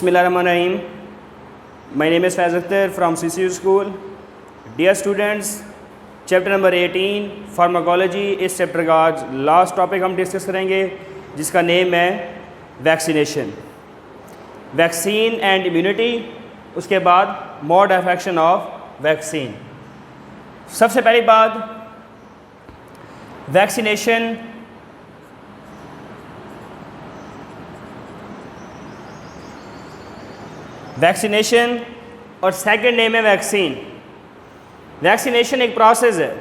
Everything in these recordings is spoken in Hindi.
Bismillahirrahmanirrahim. My name is Faiz Akhtar from CCU School. Dear students, chapter number 18 pharmacology, इस चैप्टर का आज लास्ट टॉपिक हम डिस्कस करेंगे जिसका नेम है वैक्सीनेशन, वैक्सीन एंड इम्यूनिटी, उसके बाद mode of action of vaccine. सबसे पहली बात, वैक्सीनेशन और सेकंड नेम है वैक्सीन। वैक्सीनेशन एक प्रोसेस है,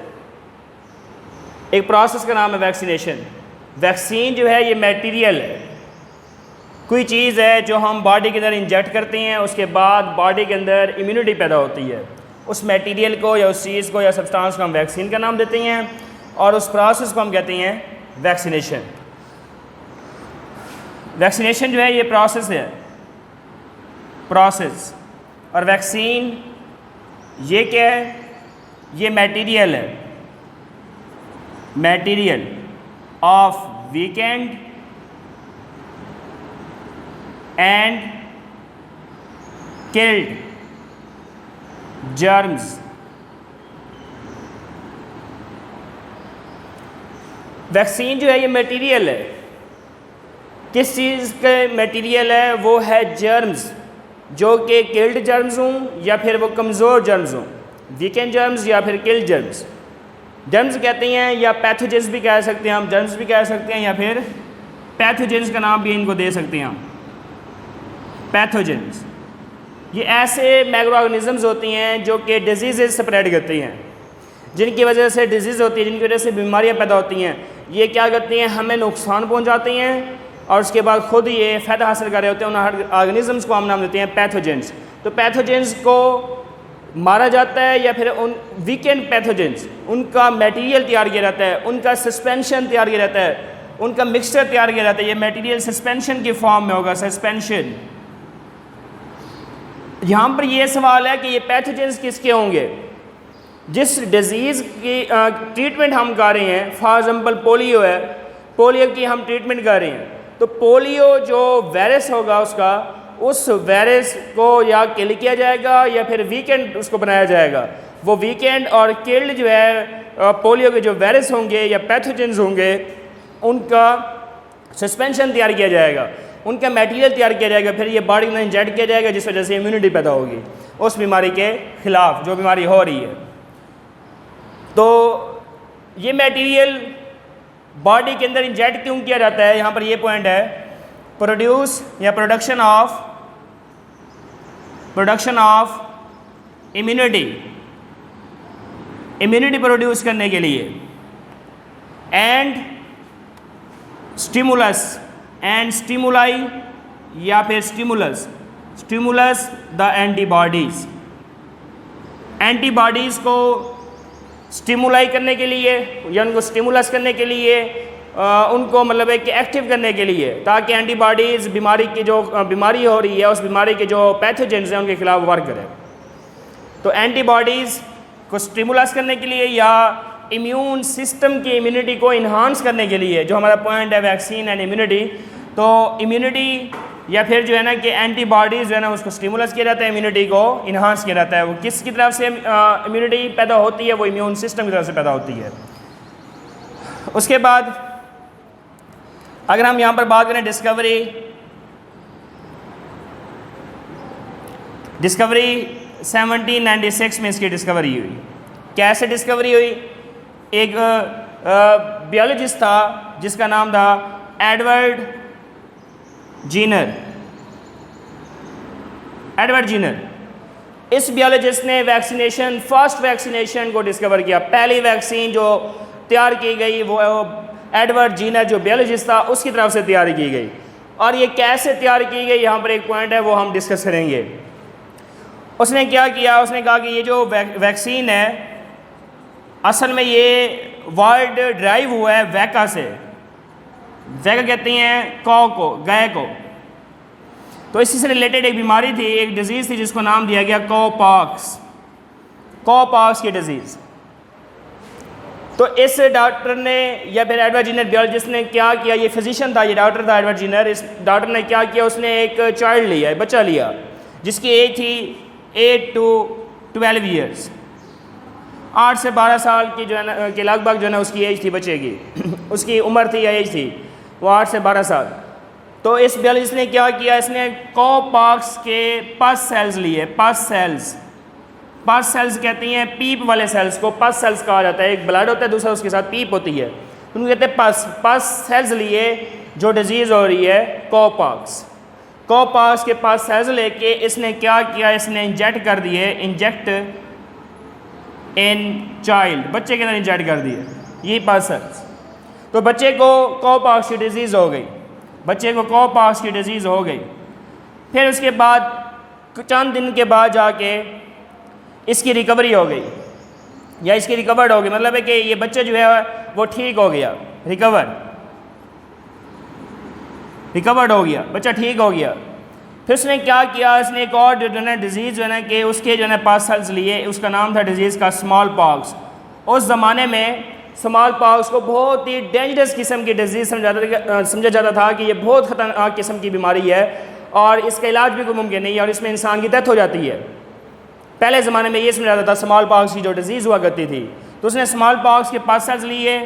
एक प्रोसेस का नाम है वैक्सीनेशन। वैक्सीन जो है ये मटेरियल है, कोई चीज़ है जो हम बॉडी के अंदर इंजेक्ट करते हैं, उसके बाद बॉडी के अंदर इम्यूनिटी पैदा होती है। उस मटेरियल को या उस चीज़ को या सब्सटेंस को हम वैक्सीन का नाम देते हैं और उस प्रोसेस को हम कहते हैं वैक्सीनेशन। वैक्सीनेशन जो है ये प्रोसेस है, प्रोसेस, और वैक्सीन ये क्या है? ये मटेरियल है, material of weekend and killed germs. Vaccine जो है ये मटेरियल है, किस चीज़ का मटेरियल है? वो है जर्म्स, जो कि किल्ड जर्म्स हों या फिर वो कमज़ोर जर्म्स हों, वीकेंड जर्म्स या फिर किल्ड जर्म्स। जर्म्स कहते हैं या पैथोजेंस भी कह सकते हैं हम, जर्म्स भी कह सकते हैं या फिर पैथोजेंस का नाम भी इनको दे सकते हैं हम, पैथोजेंस। ये ऐसे माइक्रो ऑर्गेनिजम्स होती हैं जो कि डिजीज़ स्प्रेड करती हैं, जिनकी वजह से डिजीज़ होती है, जिनकी वजह से बीमारियाँ पैदा होती हैं। ये क्या करती हैं? हमें नुकसान पहुँचाती हैं और उसके बाद खुद ये फ़ायदा हासिल कर रहे होते हैं। उन ऑर्गेनिजम्स को हम नाम देते हैं पैथोजेंस। तो पैथोजेंस को मारा जाता है या फिर उन वीकेंड पैथोजेंस, उनका मटेरियल तैयार किया जाता है, उनका सस्पेंशन तैयार किया जाता है, उनका मिक्सचर तैयार किया जाता है। ये मटेरियल सस्पेंशन की फॉर्म में होगा, सस्पेंशन। यहाँ पर ये सवाल है कि ये पैथोजेंस किसके होंगे? जिस डिज़ीज़ की ट्रीटमेंट हम कर रहे हैं, फॉर एग्जाम्पल पोलियो है, पोलियो की हम ट्रीटमेंट कर रहे हैं, तो पोलियो जो वायरस होगा उसका, उस वायरस को या किल किया जाएगा या फिर वीकेंड उसको बनाया जाएगा। वो वीकेंड और किल्ड जो है पोलियो के जो वायरस होंगे या पैथोजेंस होंगे, उनका सस्पेंशन तैयार किया जाएगा, उनका मटेरियल तैयार किया जाएगा, फिर ये बॉडी में इंजेक्ट किया जाएगा, जिस वजह से इम्यूनिटी पैदा होगी उस बीमारी के ख़िलाफ़ जो बीमारी हो रही है। तो ये मटेरियल बॉडी के अंदर इंजेक्ट क्यों किया जाता है? यहाँ पर ये पॉइंट है, प्रोड्यूस या production of immunity, immunity produce करने के लिए, एंड स्टिमुलस, एंड स्टिमुलाई या फिर स्टिमुलस द एंटीबॉडीज़, एंटीबॉडीज़ को स्टिमुलाई करने के लिए या उनको स्टिमुलस करने के लिए, उनको मतलब है कि एक्टिव करने के लिए, ताकि एंटीबॉडीज़ बीमारी की जो बीमारी हो रही है उस बीमारी के जो पैथोजेंस हैं उनके खिलाफ वर्क करें। तो एंटीबॉडीज़ को स्टिमुलस करने के लिए या इम्यून सिस्टम की इम्यूनिटी को इन्हांस करने के लिए, जो हमारा पॉइंट है वैक्सीन एंड इम्यूनिटी। तो इम्यूनिटी या फिर जो है ना कि एंटीबॉडीज़ जो है ना उसको स्टिमुलस किया जाता है, इम्यूनिटी को इन्हांस किया जाता है। वो किसकी तरफ से इम्यूनिटी पैदा होती है? वो इम्यून सिस्टम की तरफ से पैदा होती है। उसके बाद अगर हम यहाँ पर बात करें डिस्कवरी 1796 में इसकी डिस्कवरी हुई। कैसे डिस्कवरी हुई? एक बायोलॉजिस्ट था जिसका नाम था एडवर्ड जीनर। इस बायोलॉजिस्ट ने वैक्सीनेशन, फर्स्ट वैक्सीनेशन को डिस्कवर किया। पहली वैक्सीन जो तैयार की गई वो एडवर्ड जीनर जो बायोलॉजिस्ट था उसकी तरफ से तैयार की गई। और ये कैसे तैयार की गई, यहाँ पर एक पॉइंट है वो हम डिस्कस करेंगे। उसने क्या किया? उसने कहा कि ये जो वैक्सीन है असल में ये वर्ड ड्राइव हुआ है वैका से। वैका कहते हैं कौ को, गाय को। तो इसी से रिलेटेड एक बीमारी थी, एक डिज़ीज़ थी जिसको नाम दिया गया कॉपॉक्स की डिज़ीज़। तो इस डॉक्टर ने या फिर एडवर्ड जेनर बायोलॉजिस्ट ने क्या किया, ये फिजिशियन था, ये डॉक्टर था एडवर्ड जेनर, इस डॉक्टर ने क्या किया, उसने एक चाइल्ड लिया, बच्चा लिया जिसकी एज थी 8 to 12 ईयर्स, 8 से 12 साल की जो है ना के लगभग जो है ना उसकी एज थी बच्चे की उसकी उम्र थी या एज थी वो 8 से 12 साल। तो इस बायोलॉजिस्ट ने क्या किया, इसने कॉपॉक्स के पस सेल्स लिए, पस सेल्स कहती हैं पीप वाले सेल्स को पस सेल्स कहा जाता है, एक ब्लड होता है दूसरा उसके साथ पीप होती है, उनको कहते हैं पस सेल्स लिए जो डिजीज़ हो रही है कॉपॉक्स के पास सेल्स लेके इसने क्या किया, इसने इंजेक्ट कर दिए, इंजेक्ट इन चाइल्ड, बच्चे के अंदर इंजेक्ट कर दिए ये पस सेल्स। तो बच्चे को कॉपॉक्स की डिजीज़ हो गई, फिर उसके बाद चंद दिन के बाद जाके इसकी रिकवरी हो गई या इसकी रिकवर्ड हो गई, मतलब है कि ये बच्चा जो है वो ठीक हो गया, रिकवर्ड हो गया, बच्चा ठीक हो गया। फिर उसने क्या किया, इसने एक और जो है ना डिज़ीज़ जो है ना कि उसके जो है पास सेल्स लिए, उसका नाम था डिज़ीज़ का स्मॉल पॉक्स। उस ज़माने में स्मॉल पॉक्स को बहुत ही डेंजरस किस्म की डिज़ीज़ समझा जाता था कि ये बहुत ख़तरनाक किस्म की बीमारी है और इसका इलाज भी कोई मुमकिन नहीं है और इसमें इंसान की डेथ हो जाती है। पहले ज़माने में ये समझा जाता था स्मॉल पॉक्स की जो डिज़ीज़ हुआ करती थी। तो उसने स्मॉल पॉक्स के पास सेल्स लिए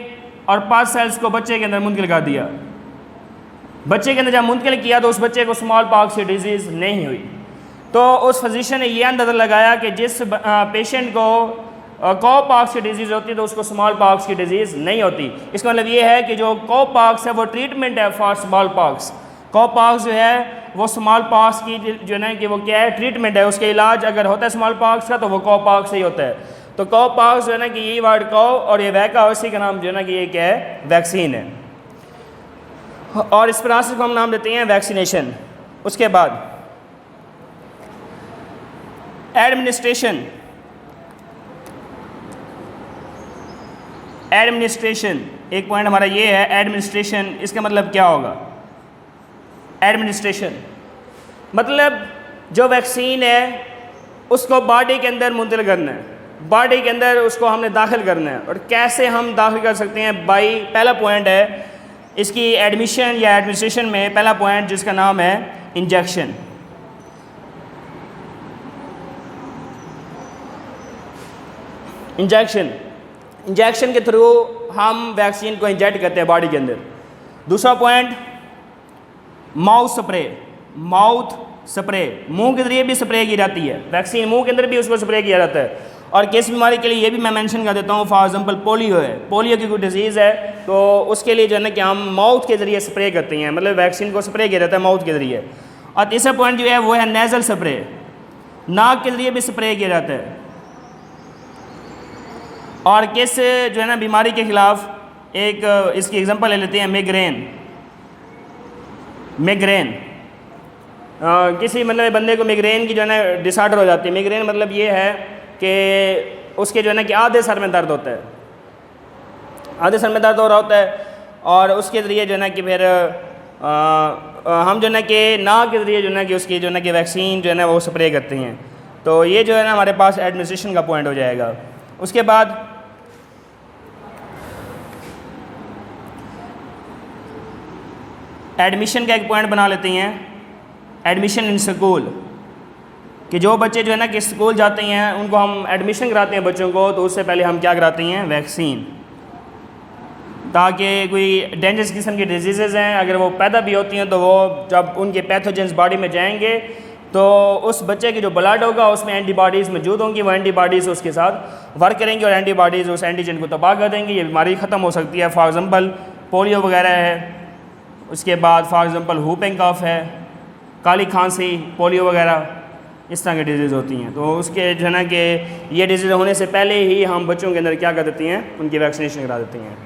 और पास सेल्स को बच्चे के अंदर मुंतकिल कर दिया। बच्चे के अंदर जब मुंतकिल किया तो उस बच्चे को स्मॉल पॉक्स की डिज़ीज़ नहीं हुई। तो उस फिजिशियन ने यह अंदाज़ा लगाया कि जिस पेशेंट को कॉपॉक्स की डिज़ीज़ होती है तो उसको स्मॉल पॉक्स की डिज़ीज़ नहीं होती। इसका मतलब ये है कि जो कॉपॉक्स है वो ट्रीटमेंट है फॉर स्मॉल पॉक्स। कॉपॉक्स जो है वो स्मॉल पॉक्स की जो है ना कि वो क्या है, ट्रीटमेंट है, उसका इलाज अगर होता है स्मॉल पॉक्स का तो वो कॉपॉक्स ही होता है। तो कॉपॉक्स जो है ना कि ये वर्ड कॉ और ये वैका, इसी का नाम जो है ना कि ये क्या है, वैक्सीन है और इस प्रोसेस को हम नाम देते हैं वैक्सीनेशन। उसके बाद एडमिनिस्ट्रेशन एक पॉइंट हमारा ये है। एडमिनिस्ट्रेशन इसका मतलब क्या होगा? एडमिनिस्ट्रेशन मतलब जो वैक्सीन है उसको बॉडी के अंदर मुंतकिल करना है, बॉडी के अंदर उसको हमने दाखिल करना है। और कैसे हम दाखिल कर सकते हैं? बाई पहला पॉइंट है इसकी एडमिशन या एडमिनिस्ट्रेशन में पहला पॉइंट जिसका नाम है इंजेक्शन। इंजेक्शन के थ्रू हम वैक्सीन को इंजेक्ट करते हैं बॉडी के अंदर। दूसरा पॉइंट माउथ स्प्रे, मुंह के जरिए भी स्प्रे की जाती है वैक्सीन, मुंह के अंदर भी उसको स्प्रे किया जाता है। और किस बीमारी के लिए ये भी मैं मेंशन कर देता हूँ, फॉर एग्जांपल पोलियो है, पोलियो की कोई डिजीज़ है तो उसके लिए जो है ना कि हम माउथ के ज़रिए स्प्रे करते हैं, मतलब वैक्सीन को स्प्रे किया जाता है माउथ के ज़रिए। और तीसरा पॉइंट जो है वो है नेज़ल स्प्रे, नाक के ज़रिए भी स्प्रे किया जाता है। और किस जो है ना बीमारी के ख़िलाफ़ एक इसकी एग्जांपल ले लेते हैं, मिग्रेन। किसी मतलब बंदे को मिग्रेन की जो है ना डिसऑर्डर हो जाती है। मिग्रेन मतलब ये है कि उसके जो है ना कि आधे सर में दर्द होता है, आधे सर में दर्द हो रहा होता है और उसके ज़रिए जो है ना कि फिर हम जो है ना कि नाक के ज़रिए जो है ना कि उसकी जो है ना कि वैक्सीन जो है ना वो स्प्रे करते हैं। तो ये जो है ना हमारे पास एडमिनिस्ट्रेशन का पॉइंट हो जाएगा। उसके बाद एडमिशन का एक पॉइंट बना लेते हैं, एडमिशन इन स्कूल, कि जो बच्चे जो है ना कि स्कूल जाते हैं उनको हम एडमिशन कराते हैं बच्चों को, तो उससे पहले हम क्या कराते हैं, वैक्सीन, ताकि कोई डेंजरस किस्म की डिजीज़ हैं अगर वो पैदा भी होती हैं तो वो जब उनके पैथोजेंस बॉडी में जाएंगे तो उस बच्चे की जो ब्लड होगा उसमें एंटीबॉडीज़ मौजूद होंगी, वो एंटीबॉडीज़ उसके साथ वर्क करेंगी और एंटीबॉडीज़ उस एंटीजन को तबाह कर देंगी, ये बीमारी ख़त्म हो सकती है। फॉर एग्ज़ाम्पल पोलियो वगैरह है, उसके बाद फॉर एग्ज़ाम्पल whooping cough है, काली खांसी, पोलियो वगैरह इस तरह की डिजीज़ होती हैं। तो उसके जो है ना कि ये डिजीज़ होने से पहले ही हम बच्चों के अंदर क्या कर देती हैं, उनकी वैक्सीनेशन करा देती हैं।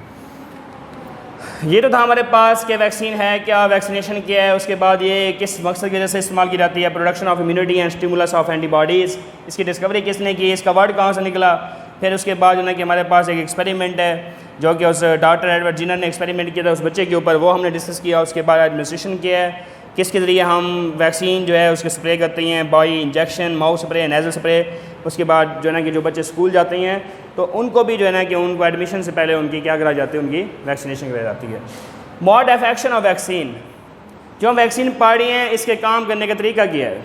ये तो था हमारे पास कि वैक्सीन है क्या, वैक्सीनेशन क्या है, उसके बाद ये किस मकसद की वजह से इस्तेमाल की जाती है, production of immunity and stimulus of antibodies, इसकी डिस्कवरी किसने की, इसका वर्ड कहाँ से निकला। फिर उसके बाद जो है कि हमारे पास एक एक्सपेरिमेंट है जो कि उस डॉक्टर एडवर्ड जेनर ने एक्सपेरिमेंट किया था उस बच्चे के ऊपर, वो हमने डिस्कस किया। उसके बाद एडमिनिस्ट्रेशन किया है किसके ज़रिए हम वैक्सीन जो है उसके स्प्रे करते हैं, by injection, mouth spray, nasal spray. उसके बाद जो है ना कि जो बच्चे स्कूल जाते हैं तो उनको भी जो है ना कि उनको एडमिशन से पहले उनकी क्या कराई जाती है, उनकी वैक्सीनेशन कराई जाती है। Mode of action of vaccine, जो हम वैक्सीन पढ़ रही हैं इसके काम करने का तरीका क्या है,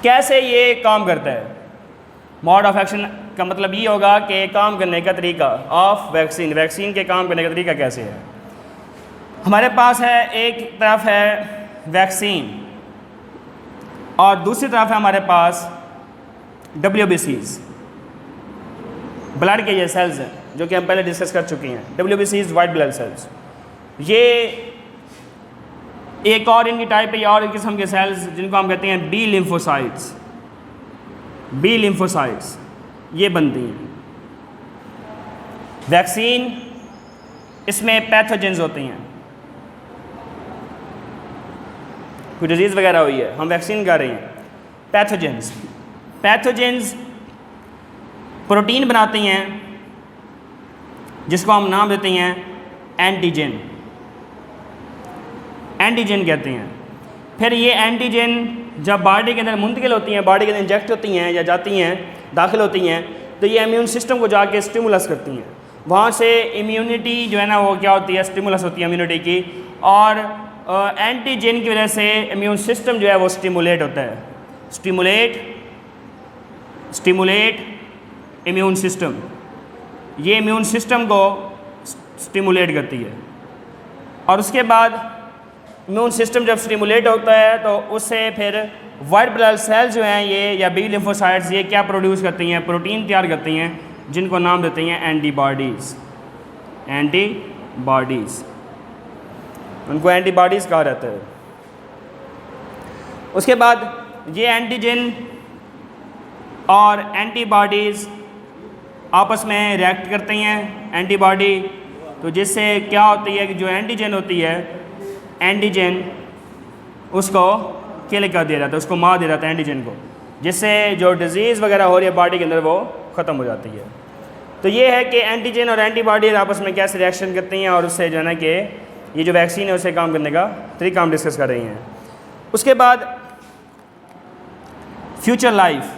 कैसे ये काम करता है। मोड ऑफ एक्शन का मतलब ये होगा कि काम करने का तरीका ऑफ वैक्सीन, वैक्सीन के काम करने का तरीका कैसे है। हमारे पास है एक तरफ है वैक्सीन और दूसरी तरफ है हमारे पास WBCs, ब्लड के ये सेल्स हैं जो कि हम पहले डिस्कस कर चुके हैं। WBCs वाइट ब्लड सेल्स, ये एक और इनकी टाइप है, और किस्म के सेल्स जिनको हम कहते हैं बी लिम्फोसाइट्स। बी लिम्फोसाइट्स ये बनती हैं। वैक्सीन इसमें पैथोजेंस होती हैं, कोई डिजीज़ वगैरह हुई है, हम वैक्सीन कर रहे हैं। पैथोजेंस, पैथोजेंस प्रोटीन बनाती हैं जिसको हम नाम देते हैं एंटीजन, एंटीजन कहते हैं। फिर ये एंटीजन जब बॉडी के अंदर मुंतकिल होती हैं, बॉडी के अंदर इंजेक्ट होती हैं या जाती हैं, दाखिल होती हैं, तो ये इम्यून सिस्टम को जाके स्टिमुलस करती हैं। वहाँ से इम्यूनिटी जो है ना वो क्या होती है, स्टिमुलस होती है इम्यूनिटी की, और एंटीजन की वजह से इम्यून सिस्टम जो है वो स्टिमुलेट होता है। स्टिमुलेट इम्यून सिस्टम, ये इम्यून सिस्टम को स्टिमुलेट करती है। और उसके बाद इम्यून सिस्टम जब स्टिमुलेट होता है तो उससे फिर वाइट ब्लड सेल्स जो हैं ये या बी लिम्फोसाइट्स ये क्या प्रोड्यूस करती हैं, प्रोटीन तैयार करती हैं जिनको नाम देते हैं एंटीबॉडीज़। एंटीबॉडीज़, उनको एंटीबॉडीज़ कहा जाता है। उसके बाद ये एंटीजन और एंटीबॉडीज़ आपस में रिएक्ट करते हैं, एंटीबॉडी, तो जिससे क्या होती है कि जो एंटीजन होती है, एंटीजन उसको किल कर दिया जाता है, उसको मार दिया जाता है एंटीजन को, जिससे जो डिज़ीज़ वगैरह हो रही है बॉडी के अंदर वो ख़त्म हो जाती है। तो ये है कि एंटीजन और एंटीबॉडी आपस में कैसे रिएक्शन करती हैं और उससे जो है ना कि ये जो वैक्सीन है उसे काम करने का तरीका हम डिस्कस कर रहे हैं। उसके बाद फ्यूचर लाइफ,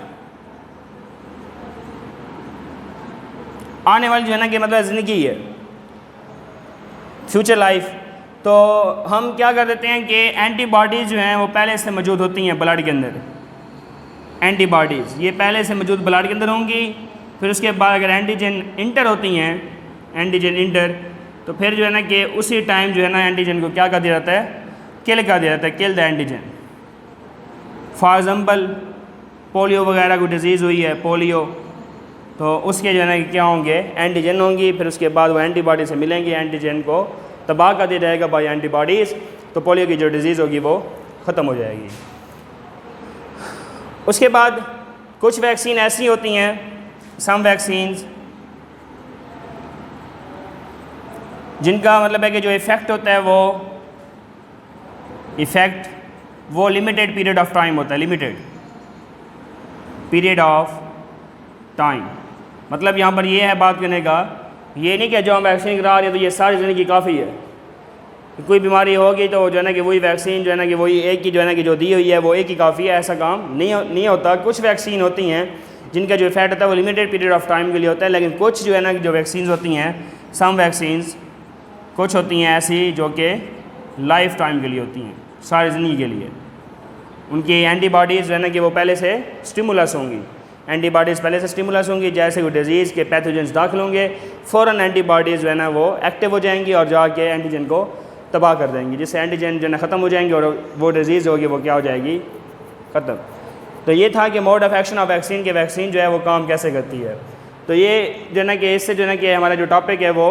आने वाली जो है ना कि मतलब ज़िंदगी है, फ्यूचर लाइफ। तो हम क्या कर देते हैं कि एंटीबॉडीज़ जो हैं वो पहले से मौजूद होती हैं ब्लड के अंदर। एंटीबॉडीज़ ये पहले से मौजूद ब्लड के अंदर होंगी, फिर उसके बाद अगर एंटीजन इंटर होती हैं, एंटीजन इंटर, तो फिर जो है ना कि उसी टाइम जो है ना एंटीजन को क्या कर दिया जाता है, किल कर दिया जाता है, kill the antigen. For example polio वगैरह कोई डिज़ीज़ हुई है, पोलियो, तो उसके जो है ना क्या होंगे, एंटीजन होंगी, फिर उसके बाद वो एंटीबॉडी से मिलेंगी, एंटीजन को तबाह कर दिया जाएगा बाय एंटीबॉडीज़, तो पोलियो की जो डिज़ीज़ होगी वो ख़त्म हो जाएगी। उसके बाद कुछ वैक्सीन ऐसी होती हैं, सम वैक्सीन्स, जिनका मतलब है कि जो इफ़ेक्ट होता है वो लिमिटेड पीरियड ऑफ टाइम होता है, लिमिटेड पीरियड ऑफ टाइम। मतलब यहाँ पर ये है बात करने का, ये नहीं कि जो हम वैक्सीन करा रहे हैं तो ये सारी ज़िंदगी काफ़ी है। कोई बीमारी होगी तो जो है ना कि वही वैक्सीन जो है ना कि वही एक की जो है ना कि जो दी हुई है वो एक ही काफ़ी है, ऐसा काम नहीं होता। कुछ वैक्सीन होती हैं जिनका जो इफेक्ट होता है वो लिमिटेड पीरियड ऑफ टाइम के लिए होता है, लेकिन कुछ जो है ना जो वैक्सीन होती हैं, सम वैक्सीन्स कुछ होती हैं ऐसी जो कि लाइफ टाइम के लिए होती हैं, सारी ज़िंदगी के लिए। उनकी एंटीबॉडीज़ जो है ना कि वो पहले से स्टिमुलस होंगी, एंटीबॉडीज़ पहले से स्टिमुलस होंगी, जैसे वो डिज़ीज़ के पैथोजेंस दाखिल होंगे फ़ौरन एंटीबॉडीज़ जो है ना वो एक्टिव हो जाएंगी और जाके एंटीजन को तबाह कर देंगी, जिससे एंटीजन जो है ना ख़त्म हो जाएंगे और वो डिज़ीज़ होगी वो क्या हो जाएगी, ख़त्म। तो ये था कि mode of action of vaccine के वैक्सीन जो है वो काम कैसे करती है। तो ये जो है ना कि इससे जो है ना कि हमारा जो टॉपिक है वो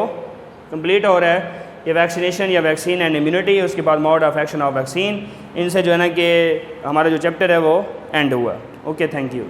कंप्लीट हो रहा है, ये वैक्सीनेशन या वैक्सीन एंड इम्यूनिटी, उसके बाद mode of action of vaccine, इनसे जो है ना कि हमारा जो चैप्टर है वो एंड हुआ। Okay, thank you.